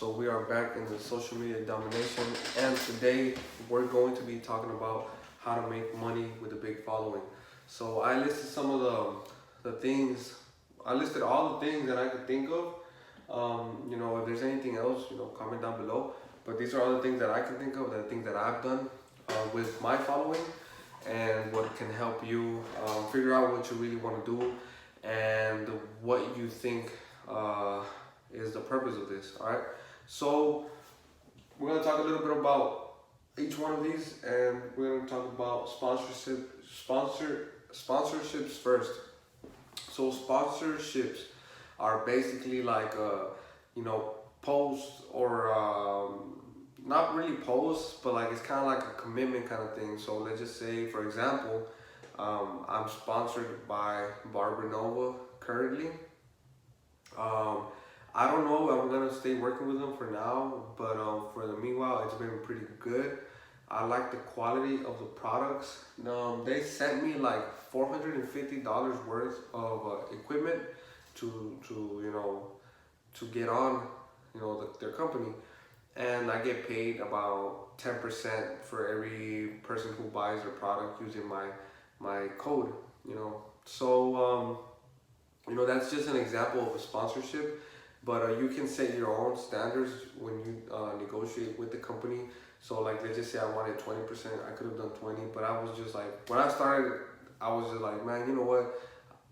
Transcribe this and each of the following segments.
So we are back in the social media domination, and today we're going to be talking about how to make money with a big following. So I listed some of the things. I listed all the things that I could think of. If there's anything else, comment down below. But these are all the things that I can think of, the things that I've done with my following, and what can help you figure out what you really want to do and what you think is the purpose of this. All right. So we're gonna talk a little bit about each one of these, and we're gonna talk about sponsorships first. So sponsorships are basically like posts or not really posts, but like it's kind of like a commitment kind of thing. So let's just say, for example, I'm sponsored by Barber currently. I don't know if I'm gonna stay working with them for now, but for the meanwhile, it's been pretty good. I like the quality of the products. They sent me like $450 worth of equipment to get on their company, and I get paid about 10% for every person who buys their product using my code. So that's just an example of a sponsorship. But you can set your own standards when you negotiate with the company. So like, let's just say I wanted 20%, I could have done 20, but I was just like, when I started, I was just like, man, you know what?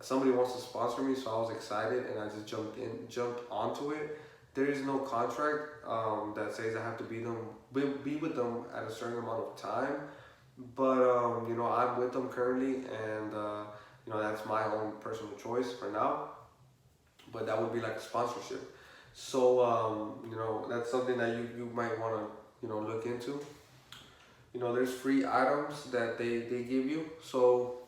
Somebody wants to sponsor me, so I was excited and I just jumped onto it. There is no contract that says I have to be with them at a certain amount of time. But I'm with them currently, and that's my own personal choice for now. But that would be like a sponsorship. So that's something that you might want to look into. There's free items that they give you. So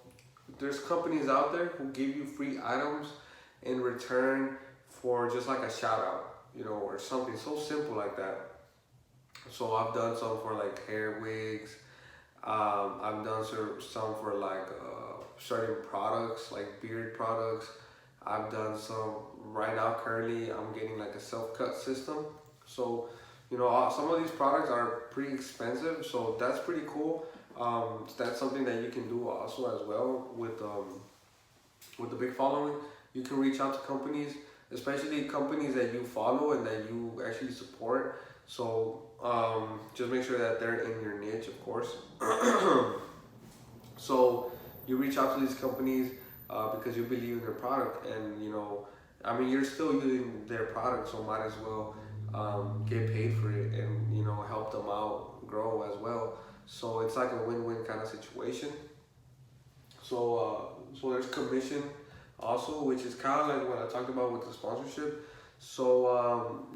there's companies out there who give you free items in return for just like a shout out, or something so simple like that. So I've done some for like hair wigs. I've done some for like certain products, like beard products. I've done some right now. Currently, I'm getting like a self-cut system. So, some of these products are pretty expensive. So that's pretty cool. That's something that you can do also as well with the big following. You can reach out to companies, especially companies that you follow and that you actually support. So just make sure that they're in your niche, of course. So you reach out to these companies because you believe in their product, and you're still using their product, so might as well get paid for it and help them out grow as well. So it's like a win-win kind of situation. So there's commission also, which is kind of like what I talked about with the sponsorship. So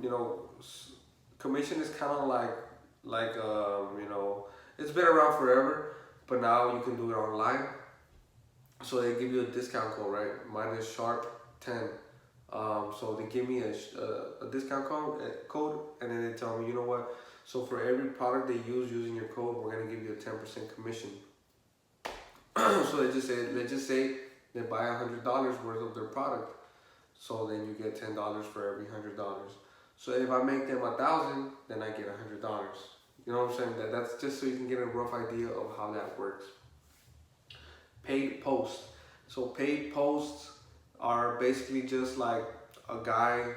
commission is kind of like it's been around forever, but now you can do it online. So they give you a discount code, right? Mine is sharp10. So they give me a discount code, and then they tell me, you know what? So for every product they use using your code, we're gonna give you a 10% commission. So let's just say they buy $100 worth of their product. So then you get $10 for every $100. So if I make them 1,000, then I get $100. You know what I'm saying? That's just so you can get a rough idea of how that works. Paid posts. So paid posts are basically just like a guy,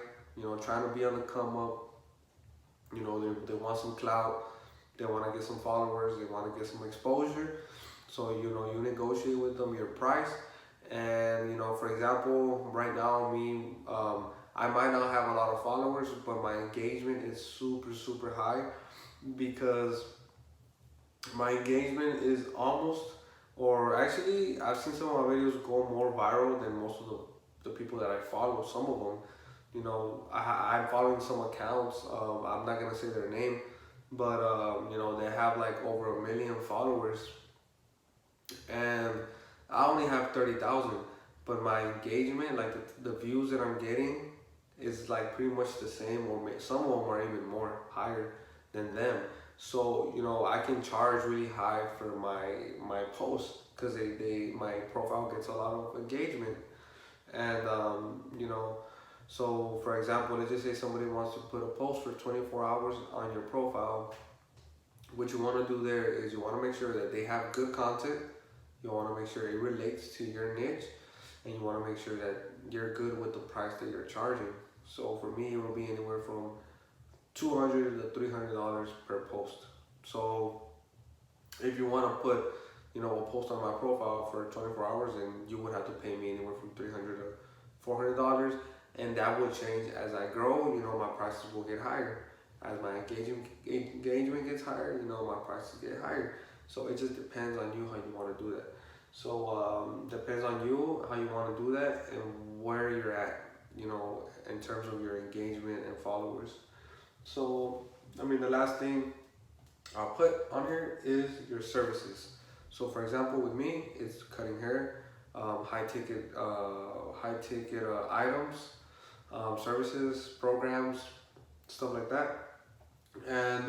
trying to be on the come up. They want some clout, they want to get some followers, they want to get some exposure. So you negotiate with them your price, and for example, right now I might not have a lot of followers, but my engagement is super high, because my engagement is almost, or actually, I've seen some of my videos go more viral than most of the people that I follow. Some of them, I'm following some accounts. I'm not gonna say their name, but they have like over 1 million followers, and I only have 30,000. But my engagement, like the views that I'm getting, is like pretty much the same, or some of them are even more higher than them. So I can charge really high for my posts, because my profile gets a lot of engagement, and So for example, let's just say somebody wants to put a post for 24 hours on your profile. What you want to do there is you want to make sure that they have good content. You want to make sure it relates to your niche, and you want to make sure that you're good with the price that you're charging. So for me, it will be anywhere from $200 to $300 per post. So if you want to put, a post on my profile for 24 hours, then you would have to pay me anywhere from $300 to $400, and that will change as I grow. My prices will get higher. As my engagement gets higher, my prices get higher. So it just depends on you how you want to do that. So depends on you how you want to do that and where you're at, in terms of your engagement and followers. So the last thing I'll put on here is your services. So for example, with me, it's cutting hair, high ticket items, services, programs, stuff like that. And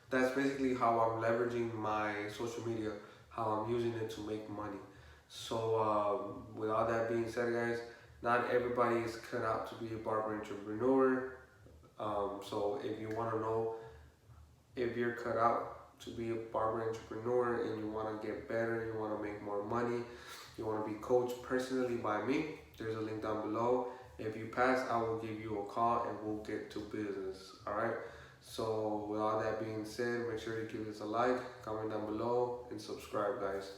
that's basically how I'm leveraging my social media, how I'm using it to make money. So with all that being said, guys, not everybody is cut out to be a barber entrepreneur. So if you want to know if you're cut out to be a barber entrepreneur and you want to get better, you want to make more money, you want to be coached personally by me, there's a link down below. If you pass, I will give you a call and we'll get to business. All right. So with all that being said, make sure you give us a like, comment down below, and subscribe, guys.